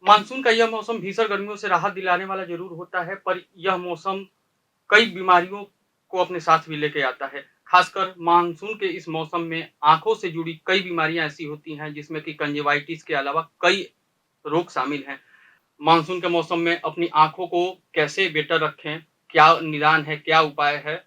Monsoon का यह मौसम भीषण गर्मियों से राहत दिलाने वाला ज़रूर होता है, पर यह मौसम कई बीमारियों को अपने साथ भी लेके आता है। खासकर मानसून के इस मौसम में आँखों से जुड़ी कई बीमारियाँ ऐसी होती हैं, जिसमें कि कंजंक्टिवाइटिस के अलावा कई रोग शामिल हैं। मानसून के मौसम में अपनी आँखों को कैसे बेटर रखें, क्या निदान है, क्या उपाय है?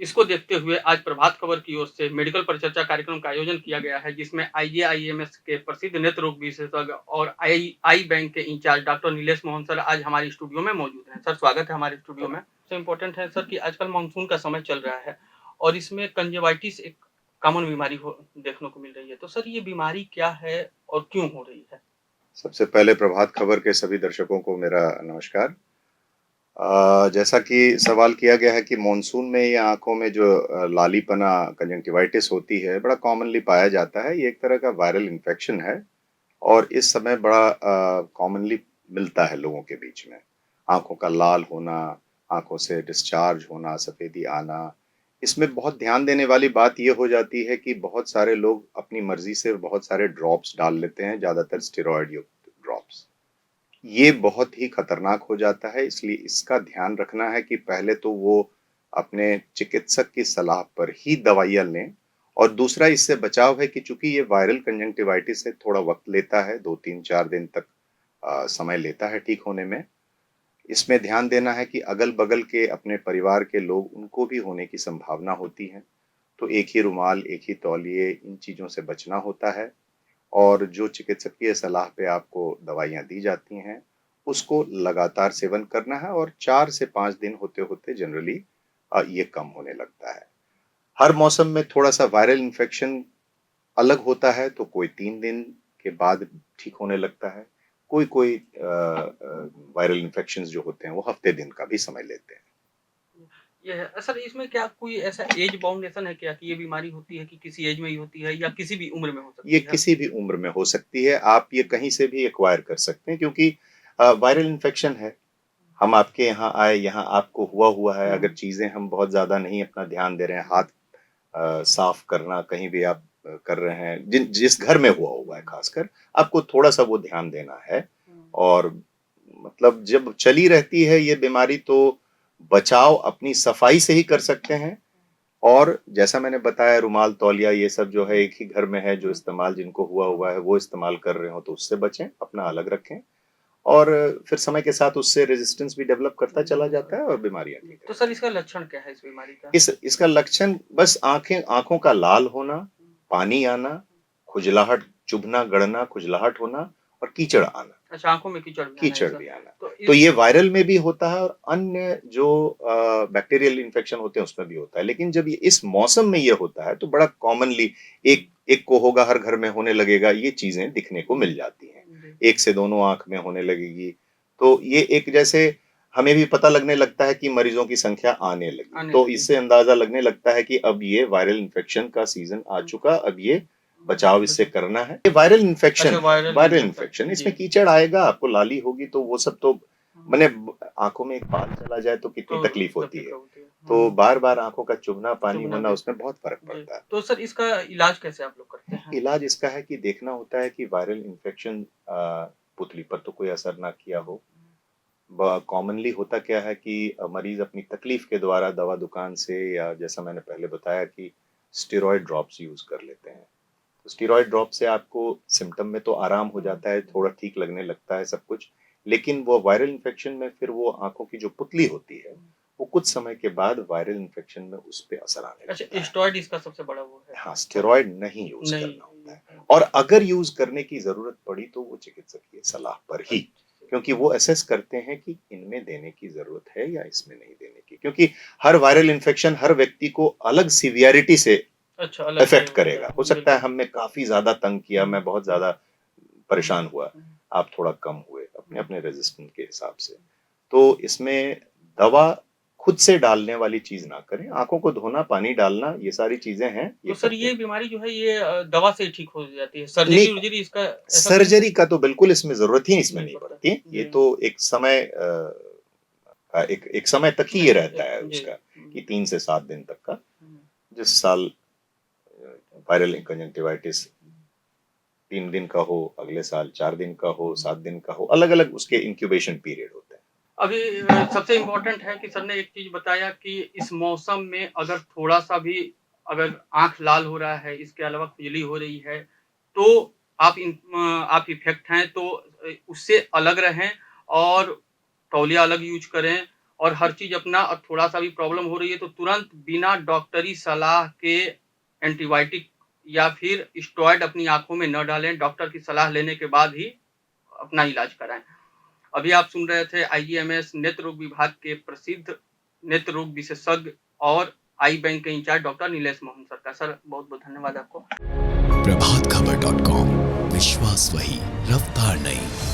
इसको देखते हुए आज प्रभात खबर की ओर से मेडिकल परिचर्चा कार्यक्रम का आयोजन किया गया है, जिसमें आईजीआईएमएस के प्रसिद्ध नेत्र रोग विशेषज्ञ और आई आई बैंक के incharge doctor Nilesh Mohan sir आज हमारे स्टूडियो में मौजूद हैं। सर, स्वागत है हमारे स्टूडियो में। सबसे इम्पोर्टेंट है सर कि आजकल मानसून का समय चल रहा है और इसमें कंजंक्टिवाइटिस एक कॉमन बीमारी हो देखने को मिल रही है। तो सर, ये बीमारी क्या है और क्यों हो रही है? सबसे पहले प्रभात खबर के सभी दर्शकों को मेरा नमस्कार। जैसा कि सवाल किया गया है कि मानसून में या आंखों में जो लालीपना कंजंक्टिवाइटिस होती है, बड़ा कॉमनली पाया जाता है। ये एक तरह का वायरल इन्फेक्शन है और इस समय बड़ा कॉमनली मिलता है लोगों के बीच में। आंखों का लाल होना, आंखों से डिस्चार्ज होना, सफेदी आना। इसमें बहुत ध्यान देने वाली बात ये हो जाती है कि बहुत सारे लोग अपनी मर्जी से बहुत सारे ड्रॉप्स डाल लेते हैं, ज्यादातर स्टेरॉयड युक्त ड्रॉप्स। ये बहुत ही खतरनाक हो जाता है, इसलिए इसका ध्यान रखना है कि पहले तो वो अपने चिकित्सक की सलाह पर ही दवाइयाँ लें। और दूसरा इससे बचाव है कि चूंकि ये वायरल कंजंक्टिवाइटिस है, थोड़ा वक्त लेता है, 2-3-4 दिन तक समय लेता है ठीक होने में। इसमें ध्यान देना है कि अगल-बगल के अपने परिवार के लोग, उनको भी होने की संभावना होती है। तो एक ही रुमाल, एक ही तौलिए, इन चीज़ों से बचना होता है। और जो चिकित्सकीय सलाह पे आपको दवाइयाँ दी जाती हैं, उसको लगातार सेवन करना है और 4 से 5 दिन होते-होते जनरली ये कम होने लगता है। हर मौसम में थोड़ा-सा वायरल इन्फेक्शन अलग होता है, तो कोई 3 दिन के बाद ठीक होने लगता है। कोई-कोई वायरल इन्फेक्शंस जो होते हैं, वो हफ्ते दिन का भी समय लेते हैं। ये है। सर, इसमें क्या कोई ऐसा एज बाउंडेशन है क्या कि ये बीमारी होती है कि किसी एज में ही होती है या किसी भी उम्र में हो ये सकती है? किसी भी उम्र में हो सकती है, आप ये कहीं से भी एक्वायर कर सकते हैं क्योंकि वायरल इन्फेक्शन है। हम आपके यहाँ आए, यहाँ आपको हुआ है, अगर चीज़ें हम बहुत ज़्यादा नहीं अपना ध्यान दे रहे हैं, हाथ साफ करना कहीं भी आप कर रहे हैं, जिस घर में हुआ है खासकर, आपको थोड़ा-सा वो ध्यान देना है। और मतलब जब चली रहती है ये बीमारी, तो बचाव अपनी सफाई से ही कर सकते हैं। और जैसा मैंने बताया, रुमाल, तौलिया ये सब जो है एक ही घर में है, जो इस्तेमाल जिनको हुआ है वो इस्तेमाल कर रहे हो तो उससे बचें, अपना अलग रखें। और फिर समय के साथ उससे रेजिस्टेंस भी डेवलप करता चला जाता है और बीमारियां ठीक तो रहती सर, हैं। इसका लक्षण क्या है इस बीमारी का? इसका लक्षण बस आंखों का लाल होना, पानी आना, खुजलाहट, चुभना, गड़ना, खुजलाहट होना और कीचड़ आना। अच्छा, आँखों में कीचड़ भी आना है कीचड़ सर। भी आना। तो तो इस ये वायरल में भी होता है और अन्य जो बैक्टीरियल इन्फेक्शन होते हैं उसमें भी होता है। लेकिन जब ये इस मौसम में ये होता है तो बड़ा कॉमनली एक एक को होगा, हर घर में होने लगेगा, ये चीजें दिखने को मिल जाती हैं। जी। एक से दोनों आंख में होने लगेगी। तो ये एक जैसे हमें भी पता लगने लगता है कि मरीजों की संख्या आने लगी, आने तो लगी। इससे अंदाजा लगने लगता है कि अब ये वायरल इन्फेक्शन का सीजन आ चुका, अब ये बचाव इससे करना है। ये वायरल इन्फेक्शन अच्छा, है, वायरल इन्फेक्शन। इन्फेक्शन। जी। इसमें कीचड़ आएगा, आपको लाली होगी, तो वो सब तो मैंने आंखों में एक बाल चला जाए तो कितनी तो तकलीफ होती तकलीफ है। होती है। तो बार बार आंखों का चुभना, पानी चुभना होना, भी। उसमें बहुत फर्क जी। पड़ता है। तो सर, इसका इलाज कैसे आप लोग करते हैं? इलाज इसका है कि देखना होता है कि वायरल इन्फेक्शन पुतली पर तो कोई असर ना किया हो। कॉमनली होता क्या है कि मरीज अपनी तकलीफ के द्वारा दवा दुकान से, या जैसा मैंने पहले बताया कि स्टेरॉयड ड्रॉप्स यूज कर लेते हैं। तो स्टेरॉयड ड्रॉप से आपको सिम्टम में तो आराम हो जाता है, थोड़ा ठीक लगने लगता है सब कुछ। लेकिन वो वायरल इन्फेक्शन में फिर वो आंखों की जो पुतली होती है, वो कुछ समय के बाद वायरल इन्फेक्शन में उस पे असर आने लगता अच्छा, है। स्टेरॉइड इसका सबसे बड़ा वो है। हाँ, स्टेरॉयड नहीं यूज नहीं। करना होता है। और अगर यूज करने की जरूरत पड़ी तो वो चिकित्सक की सलाह पर ही, क्योंकि वो असेस करते हैं कि इनमें देने की जरूरत है या इसमें नहीं देने की, क्योंकि हर वायरल इन्फेक्शन हर व्यक्ति को अलग सिवियरिटी से अच्छा, अलग से इफेक्ट होता करेगा। है। हो सकता है बिल्कुल। हमें काफी ज्यादा तंग किया, मैं बहुत ज्यादा परेशान हुआ, आप थोड़ा कम हुए, अपने अपने रेजिस्टेंस के हिसाब से। तो इसमें दवा खुद से डालने वाली चीज ना करें, आंखों को धोना, पानी डालना, ये सारी चीजें हैं, ये तो सर, करते ये हैं। बीमारी जो है ये दवा से ही ठीक हो जाती है? नहीं, सर्जरी-वर्जरी इसका ऐसा कुछ सर्जरी का तो बिल्कुल इसमें जरूरत ही इसमें नहीं नहीं पड़ता? पड़ती। ये जी। तो एक समय एक समय तक ही ये रहता है जी। उसका, कि 3 से 7 दिन तक का। जिस साल वायरल कंजंक्टिवाइटिस 3 दिन का हो, अगले साल 4 दिन का हो, 7 दिन का हो, अलग-अलग उसके इंक्यूबेशन पीरियड होते हैं। अभी सबसे इम्पोर्टेंट है कि सर ने एक चीज़ बताया कि इस मौसम में अगर थोड़ा-सा भी अगर आँख लाल हो रहा है, इसके अलावा खुजली हो रही है, तो आप इफ़ेक्ट हैं तो उससे अलग रहें और तौलिया अलग यूज़ करें और हर चीज़ अपना थोड़ा-सा भी प्रॉब्लम हो रही है तो तुरंत बिना डॉक्टरी सलाह के एंटीबायोटिक या फिर स्टेरॉइड अपनी आँखों में न डालें, डॉक्टर की सलाह लेने के बाद ही अपना इलाज कराएँ। अभी आप सुन रहे थे आईजीएमएस नेत्र रोग विभाग के प्रसिद्ध नेत्र रोग विशेषज्ञ और आई बैंक के incharge doctor Nilesh Mohan sir का। सर बहुत-बहुत धन्यवाद आपको। प्रभात खबर .com, विश्वास वही, रफ्तार नहीं।